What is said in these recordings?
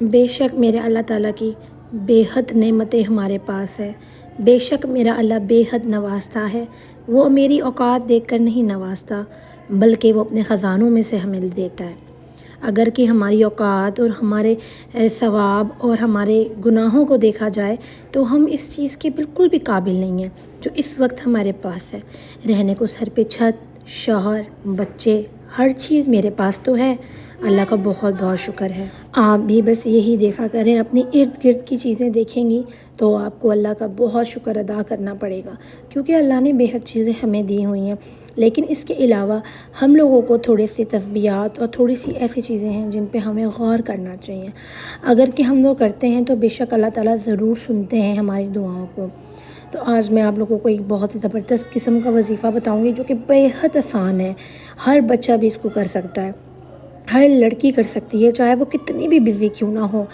بے شک میرے اللہ تعالیٰ کی بے حد نعمتیں ہمارے پاس ہے۔ بے شک میرا اللہ بے حد نوازتا ہے۔ وہ میری اوقات دیکھ کر نہیں نوازتا، بلکہ وہ اپنے خزانوں میں سے ہمیں دیتا ہے۔ اگر کہ ہماری اوقات اور ہمارے ثواب اور ہمارے گناہوں کو دیکھا جائے تو ہم اس چیز کے بالکل بھی قابل نہیں ہیں جو اس وقت ہمارے پاس ہے۔ رہنے کو سر پہ چھت، شوہر، بچے، ہر چیز میرے پاس تو ہے۔ اللہ کا بہت بہت شکر ہے۔ آپ بھی بس یہی دیکھا کریں، اپنی ارد گرد کی چیزیں دیکھیں گی تو آپ کو اللہ کا بہت شکر ادا کرنا پڑے گا، کیونکہ اللہ نے بے حد چیزیں ہمیں دی ہوئی ہیں۔ لیکن اس کے علاوہ ہم لوگوں کو تھوڑے سی تسبیحات اور تھوڑی سی ایسی چیزیں ہیں جن پہ ہمیں غور کرنا چاہیے۔ اگر کہ ہم لوگ کرتے ہیں تو بے شک اللہ تعالیٰ ضرور سنتے ہیں ہماری دعاؤں کو۔ تو آج میں آپ لوگوں کو ایک بہت ہی زبردست قسم کا وظیفہ بتاؤں گی جو کہ بے حد آسان ہے، ہر بچہ بھی اس کو کر سکتا ہے، ہر لڑکی کر سکتی ہے، چاہے وہ کتنی بھی بزی کیوں نہ ہو۔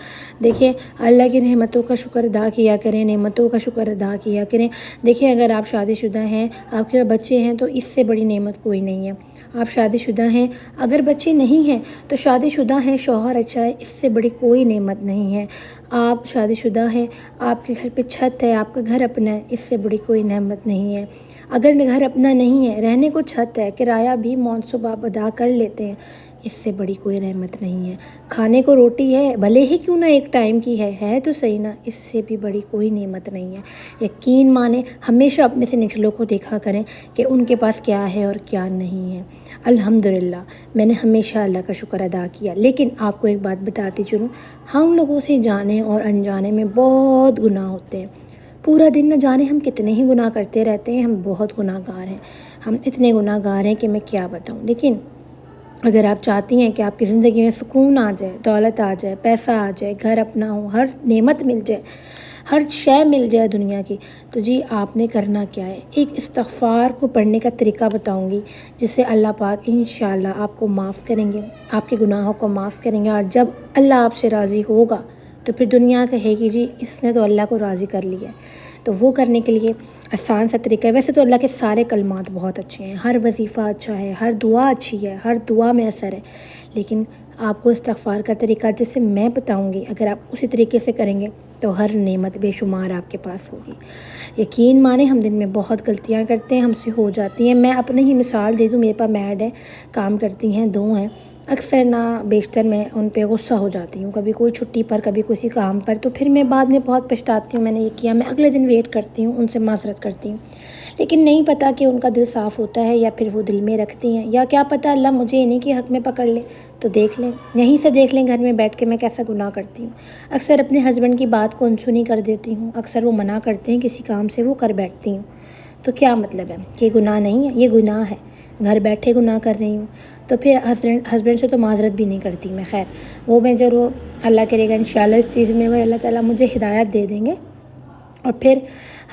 دیکھیں، اللہ کی نعمتوں کا شکر ادا کیا کریں، نعمتوں کا شکر ادا کیا کریں۔ دیکھیں، اگر آپ شادی شدہ ہیں، آپ کے بچے ہیں، تو اس سے بڑی نعمت کوئی نہیں ہے۔ آپ شادی شدہ ہیں، اگر بچے نہیں ہیں تو شادی شدہ ہیں، شوہر اچھا ہے، اس سے بڑی کوئی نعمت نہیں ہے۔ آپ شادی شدہ ہیں، آپ کے گھر پہ چھت ہے، آپ کا گھر اپنا ہے، اس سے بڑی کوئی نعمت نہیں ہے۔ اگر گھر اپنا نہیں ہے، رہنے کو چھت ہے، کرایہ بھی منصوبہ آپ ادا کر لیتے ہیں، اس سے بڑی کوئی نعمت نہیں ہے۔ کھانے کو روٹی ہے، بھلے ہی کیوں نہ ایک ٹائم کی ہے تو صحیح نا، اس سے بھی بڑی کوئی نعمت نہیں ہے۔ یقین مانیں، ہمیشہ اپنے سے نچلوں کو دیکھا کریں کہ ان کے پاس کیا ہے اور کیا نہیں ہے۔ الحمدللہ میں نے ہمیشہ اللہ کا شکر ادا کیا۔ لیکن آپ کو ایک بات بتاتی چلوں، ہم لوگوں سے جانے اور انجانے میں بہت گناہ ہوتے ہیں۔ پورا دن نہ جانے ہم کتنے ہی گناہ کرتے رہتے ہیں، ہم بہت گناہ گار ہیں، ہم اتنے گناہ گار ہیں کہ میں کیا بتاؤں۔ لیکن اگر آپ چاہتی ہیں کہ آپ کی زندگی میں سکون آ جائے، دولت آ جائے، پیسہ آ جائے، گھر اپنا ہو، ہر نعمت مل جائے، ہر شے مل جائے دنیا کی، تو جی آپ نے کرنا کیا ہے؟ ایک استغفار کو پڑھنے کا طریقہ بتاؤں گی جس سے اللہ پاک انشاءاللہ آپ کو معاف کریں گے، آپ کے گناہوں کو معاف کریں گے، اور جب اللہ آپ سے راضی ہوگا تو پھر دنیا کہے گی جی اس نے تو اللہ کو راضی کر لیا ہے۔ تو وہ کرنے کے لیے آسان سا طریقہ ہے۔ ویسے تو اللہ کے سارے کلمات بہت اچھے ہیں، ہر وظیفہ اچھا ہے، ہر دعا اچھی ہے، ہر دعا میں اثر ہے، لیکن آپ کو استغفار کا طریقہ جس سے میں بتاؤں گی، اگر آپ اسی طریقے سے کریں گے تو ہر نعمت بے شمار آپ کے پاس ہوگی۔ یقین مانیں، ہم دن میں بہت غلطیاں کرتے ہیں، ہم سے ہو جاتی ہیں۔ میں اپنی ہی مثال دے دوں، میرے پاس میڈ ہے، کام کرتی ہیں، 2 ہیں، اکثر نہ بیشتر میں ان پہ غصہ ہو جاتی ہوں، کبھی کوئی چھٹی پر، کبھی کسی کام پر، تو پھر میں بعد میں بہت پچھتاتی ہوں میں نے یہ کیا۔ میں اگلے دن ویٹ کرتی ہوں، ان سے معذرت کرتی ہوں، لیکن نہیں پتہ کہ ان کا دل صاف ہوتا ہے یا پھر وہ دل میں رکھتی ہیں، یا کیا پتہ اللہ مجھے انہیں کے حق میں پکڑ لے۔ تو دیکھ لیں، یہیں سے دیکھ لیں گھر میں بیٹھ کے میں کیسا گناہ کرتی ہوں۔ اکثر اپنے ہسبینڈ کی بات کو انسنی کر دیتی ہوں، اکثر وہ منع کرتے ہیں کسی کام سے، وہ کر بیٹھتی ہوں۔ تو کیا مطلب ہے کہ گناہ نہیں ہے؟ یہ گناہ ہے، گھر بیٹھے گناہ کر رہی ہوں۔ تو پھر ہسبینڈ سے تو معذرت بھی نہیں کرتی میں، خیر وہ میں ضرور، اللہ کرے گا انشاءاللہ اس چیز میں وہ اللہ تعالیٰ مجھے ہدایت دے دیں گے، اور پھر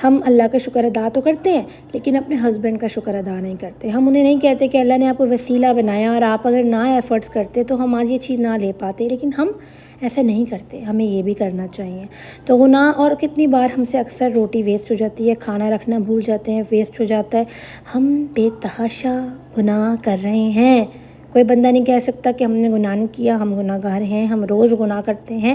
ہم اللہ کا شکر ادا تو کرتے ہیں لیکن اپنے ہسبینڈ کا شکر ادا نہیں کرتے۔ ہم انہیں نہیں کہتے کہ اللہ نے آپ کو وسیلہ بنایا اور آپ اگر نہ ایفرٹس کرتے تو ہم آج یہ چیز نہ لے پاتے، لیکن ہم ایسا نہیں کرتے، ہمیں یہ بھی کرنا چاہیے۔ تو گناہ، اور کتنی بار ہم سے اکثر روٹی ویسٹ ہو جاتی ہے، کھانا رکھنا بھول جاتے ہیں، ویسٹ ہو جاتا ہے، ہم بے تحاشا گناہ کر رہے ہیں۔ کوئی بندہ نہیں کہہ سکتا کہ ہم نے گناہ نہیں کیا، ہم گناہ گار ہیں، ہم روز گناہ کرتے ہیں،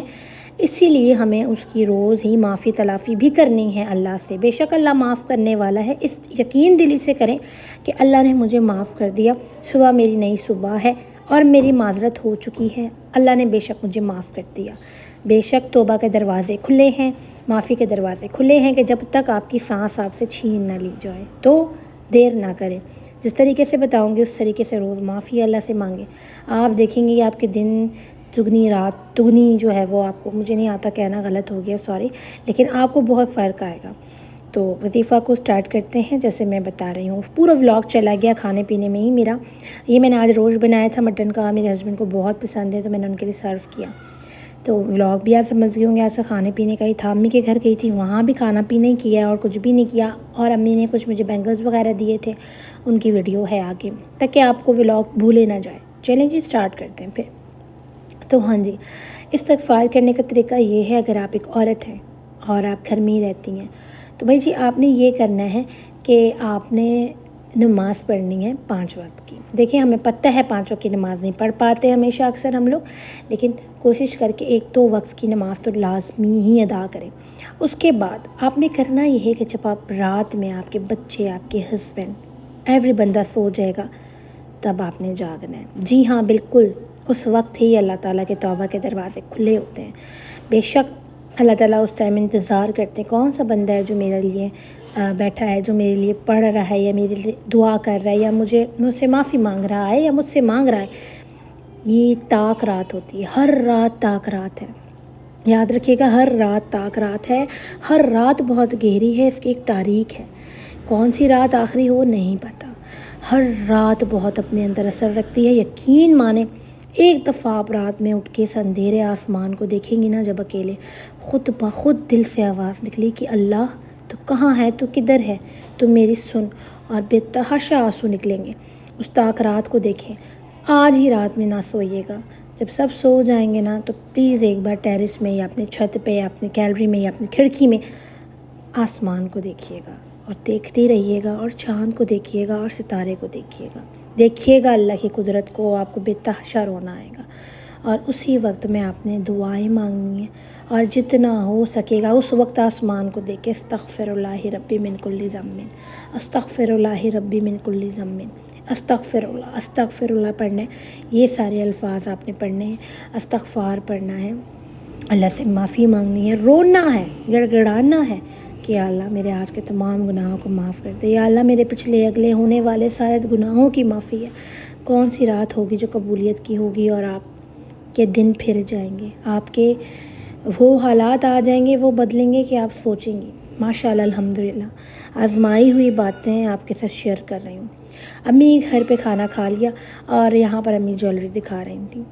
اسی لیے ہمیں اس کی روز ہی معافی تلافی بھی کرنی ہے اللہ سے۔ بے شک اللہ معاف کرنے والا ہے، اس یقین دلی سے کریں کہ اللہ نے مجھے معاف کر دیا، صبح میری نئی صبح ہے اور میری معذرت ہو چکی ہے، اللہ نے بے شک مجھے معاف کر دیا۔ بے شک توبہ کے دروازے کھلے ہیں، معافی کے دروازے کھلے ہیں، کہ جب تک آپ کی سانس آپ سے چھین نہ لی جائے تو دیر نہ کریں۔ جس طریقے سے بتاؤں گی اس طریقے سے روز معافی اللہ سے مانگیں، آپ دیکھیں گے آپ کے دن دگنی رات دگنی جو ہے وہ آپ کو، مجھے نہیں آتا کہنا، غلط ہو گیا سوری، لیکن آپ کو بہت فرق آئے گا۔ تو وظیفہ کو سٹارٹ کرتے ہیں جیسے میں بتا رہی ہوں۔ پورا ولاگ چلا گیا کھانے پینے میں ہی میرا۔ یہ میں نے آج روز بنایا تھا مٹن کا، میرے ہسبینڈ کو بہت پسند ہے تو میں نے ان کے لیے سرو کیا۔ تو ولاگ بھی آپ سمجھ گئے ہوں گے، آج سے کھانے پینے کا ہی تھا۔ امی کے گھر گئی تھی، وہاں بھی کھانا پینا ہی کیا اور کچھ بھی نہیں کیا، اور امی نے کچھ مجھے بینگلز وغیرہ دیے تھے، ان کی ویڈیو ہے آگے تاکہ آپ کو ولاگ بھولے نہ جائے۔ چلیں جی سٹارٹ کرتے ہیں پھر۔ تو ہاں جی، استغفار کرنے کا طریقہ یہ ہے، اگر آپ ایک عورت ہیں اور آپ گھر میں ہی رہتی ہیں تو بھائی جی آپ نے یہ کرنا ہے کہ آپ نے نماز پڑھنی ہے 5 وقت کی۔ دیکھیں ہمیں پتہ ہے 5 وقت کی نماز نہیں پڑھ پاتے ہمیشہ اکثر ہم لوگ، لیکن کوشش کر کے 1-2 وقت کی نماز تو لازمی ہی ادا کریں۔ اس کے بعد آپ نے کرنا یہ ہے کہ جب آپ رات میں آپ کے بچے، آپ کے ہسبینڈ، ایوری بندہ سو جائے گا، تب آپ نے جاگنا ہے۔ جی ہاں بالکل، اس وقت ہی اللہ تعالیٰ کے توبہ کے دروازے کھلے ہوتے ہیں۔ بے شک اللہ تعالیٰ اس ٹائم انتظار کرتے ہیں کون سا بندہ ہے جو میرے لیے بیٹھا ہے، جو میرے لیے پڑھ رہا ہے یا میرے لیے دعا کر رہا ہے یا مجھ سے معافی مانگ رہا ہے یا مجھ سے مانگ رہا ہے۔ یہ تاک رات ہوتی ہے، ہر رات تاک رات ہے، یاد رکھیے گا، ہر رات تاک رات ہے۔ ہر رات بہت گہری ہے، اس کی ایک تاریخ ہے، کون سی رات آخری ہو نہیں پتہ۔ ہر رات بہت اپنے اندر اثر رکھتی ہے۔ یقین مانیں، ایک دفعہ آپ رات میں اٹھ کے اس اندھیرے آسمان کو دیکھیں گی نا جب اکیلے، خود بخود دل سے آواز نکلی کہ اللہ تو کہاں ہے، تو کدھر ہے، تو میری سن، اور بے تحاشا آنسو نکلیں گے۔ اس تاک رات کو دیکھیں۔ آج ہی رات میں نہ سوئیے گا، جب سب سو جائیں گے نا تو پلیز ایک بار ٹیرس میں یا اپنے چھت پہ یا اپنے گیلری میں یا اپنی کھڑکی میں آسمان کو دیکھیے گا اور دیکھتے رہیے گا، اور چاند کو دیکھیے گا اور ستارے کو دیکھیے گا اللہ کی قدرت کو، آپ کو بے تحاشا رونا آئے گا۔ اور اسی وقت میں آپ نے دعائیں مانگنی ہیں، اور جتنا ہو سکے گا اس وقت آسمان کو دیکھ کے استغفر اللہ ربی من کل ذنب، استغفر اللہ ربی من کل ذنب، استغفر اللہ پڑھنا ہے۔ یہ سارے الفاظ آپ نے پڑھنے ہیں، استغفار پڑھنا ہے، اللہ سے معافی مانگنی ہے، رونا ہے، گڑ گڑانا ہے کہ یا اللہ میرے آج کے تمام گناہوں کو معاف کر دے، یا اللہ میرے پچھلے اگلے ہونے والے سارے گناہوں کی معافی ہے۔ کون سی رات ہوگی جو قبولیت کی ہوگی، اور آپ کے دن پھر جائیں گے، آپ کے وہ حالات آ جائیں گے، وہ بدلیں گے کہ آپ سوچیں گی۔ ماشاءاللہ الحمدللہ آزمائی ہوئی باتیں آپ کے ساتھ شیئر کر رہی ہوں۔ امی گھر پہ کھانا کھا لیا اور یہاں پر امی جویلری دکھا رہی تھیں،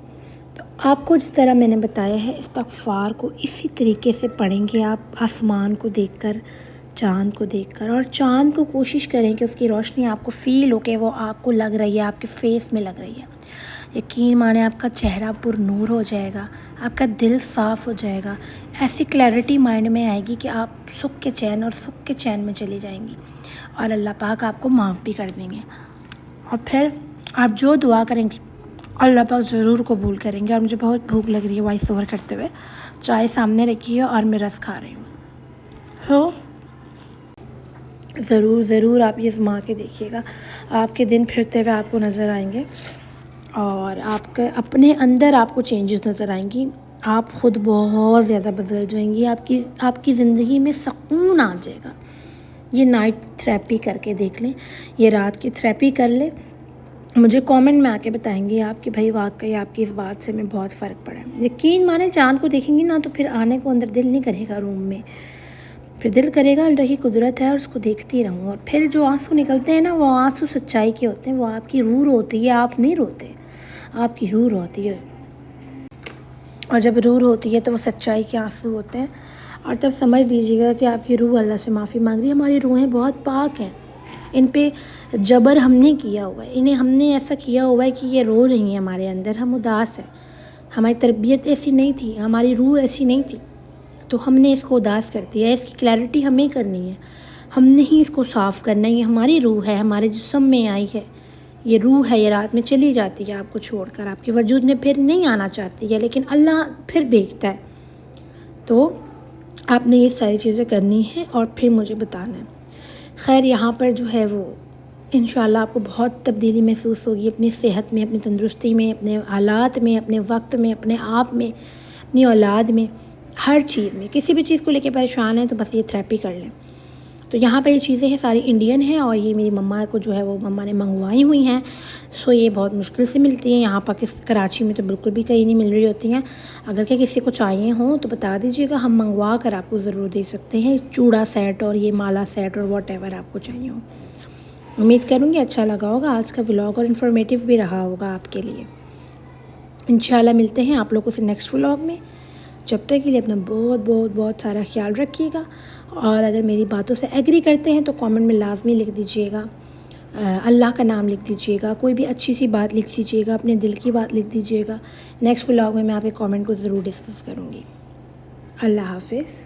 تو آپ کو جس طرح میں نے بتایا ہے استغفار کو اسی طریقے سے پڑھیں گے آپ، آسمان کو دیکھ کر، چاند کو دیکھ کر، اور چاند کو کوشش کریں کہ اس کی روشنی آپ کو فیل ہو کہ وہ آپ کو لگ رہی ہے، آپ کے فیس میں لگ رہی ہے۔ یقین مانیں آپ کا چہرہ پر نور ہو جائے گا، آپ کا دل صاف ہو جائے گا، ایسی کلیئرٹی مائنڈ میں آئے گی کہ آپ سکھ کے چین اور سکھ کے چین میں چلی جائیں گی، اور اللہ پاک آپ کو معاف بھی کر دیں گے، اور پھر آپ جو دعا کریں گے اللہ پاک ضرور قبول کریں گے۔ اور مجھے بہت بھوک لگ رہی ہے وائس اوور کرتے ہوئے، چائے سامنے رکھی ہے اور میں رس کھا رہی ہوں، تو ضرور آپ یہ آزما کے دیکھیے گا، آپ کے دن پھرتے ہوئے آپ کو نظر آئیں گے، اور آپ کے اپنے اندر آپ کو چینجز نظر آئیں گی، آپ خود بہت زیادہ بدل جائیں گی، آپ کی زندگی میں سکون آ جائے گا۔ یہ نائٹ تھراپی کر کے دیکھ لیں، یہ رات کی تھراپی کر لیں، مجھے کامنٹ میں آ کے بتائیں گے آپ کہ بھائی واقعی آپ کی اس بات سے میں بہت فرق پڑا ہے۔ یقین مانیں چاند کو دیکھیں گی نا تو پھر آنے کو اندر دل نہیں کرے گا روم میں، پھر دل کرے گا اللہ کی قدرت ہے اور اس کو دیکھتی رہوں، اور پھر جو آنسو نکلتے ہیں نا وہ آنسو سچائی کے ہوتے ہیں، وہ آپ کی روح روتی ہے، آپ نہیں روتے، آپ کی روح روتی ہے، اور جب روح ہوتی ہے تو وہ سچائی کے آنسو ہوتے ہیں، اور تب سمجھ لیجیے گا کہ آپ کی روح اللہ سے معافی مانگ رہی ہے۔ ہماری روحیں بہت پاک ہیں، ان پہ جبر ہم نے کیا ہوا ہے، انہیں ہم نے ایسا کیا ہوا ہے کہ یہ رو رہی ہیں ہمارے اندر، ہم اداس ہیں، ہماری تربیت ایسی نہیں تھی، ہماری روح ایسی نہیں تھی، تو ہم نے اس کو اداس کر دیا ہے، اس کی کلیئرٹی ہمیں کرنی ہے، ہم نے ہی اس کو صاف کرنا ہے۔ یہ ہماری روح ہے، ہمارے جسم میں آئی ہے، یہ روح ہے، یہ رات میں چلی جاتی ہے آپ کو چھوڑ کر، آپ کے وجود میں پھر نہیں آنا چاہتی ہے، لیکن اللہ پھر بھیجتا ہے، تو آپ نے یہ ساری چیزیں کرنی ہیں اور پھر مجھے بتانا ہے۔ خیر یہاں پر جو ہے وہ انشاءاللہ آپ کو بہت تبدیلی محسوس ہوگی اپنی صحت میں، اپنی تندرستی میں، اپنے حالات میں، اپنے وقت میں، اپنے آپ میں، اپنی اولاد میں، ہر چیز میں۔ کسی بھی چیز کو لے کے پریشان ہیں تو بس یہ تھراپی کر لیں۔ تو یہاں پر یہ چیزیں ہیں ساری انڈین ہیں، اور یہ میری مما کو جو ہے وہ مما نے منگوائی ہوئی ہیں، سو یہ بہت مشکل سے ملتی ہیں یہاں کراچی میں، تو بالکل بھی کہیں نہیں مل رہی ہوتی ہیں۔ اگر کہ کسی کو چاہیے ہوں تو بتا دیجیے گا، ہم منگوا کر آپ کو ضرور دے سکتے ہیں، چوڑا سیٹ اور یہ مالا سیٹ اور واٹ ایور آپ کو چاہیے ہو۔ امید کروں گی اچھا لگا ہوگا آج کا ولاگ، اور انفارمیٹیو بھی رہا ہوگا آپ کے لیے۔ انشاءاللہ ملتے ہیں آپ لوگوں سے نیکسٹ ولاگ میں، جب تک کے لیے اپنا بہت سارا خیال رکھیے گا، اور اگر میری باتوں سے ایگری کرتے ہیں تو کامنٹ میں لازمی لکھ دیجیے گا، اللہ کا نام لکھ دیجیے گا، کوئی بھی اچھی سی بات لکھ دیجیے گا، اپنے دل کی بات لکھ دیجیے گا۔ نیکسٹ ولاگ میں آپ کے کامنٹ کو ضرور ڈسکس کروں گی۔ اللہ حافظ۔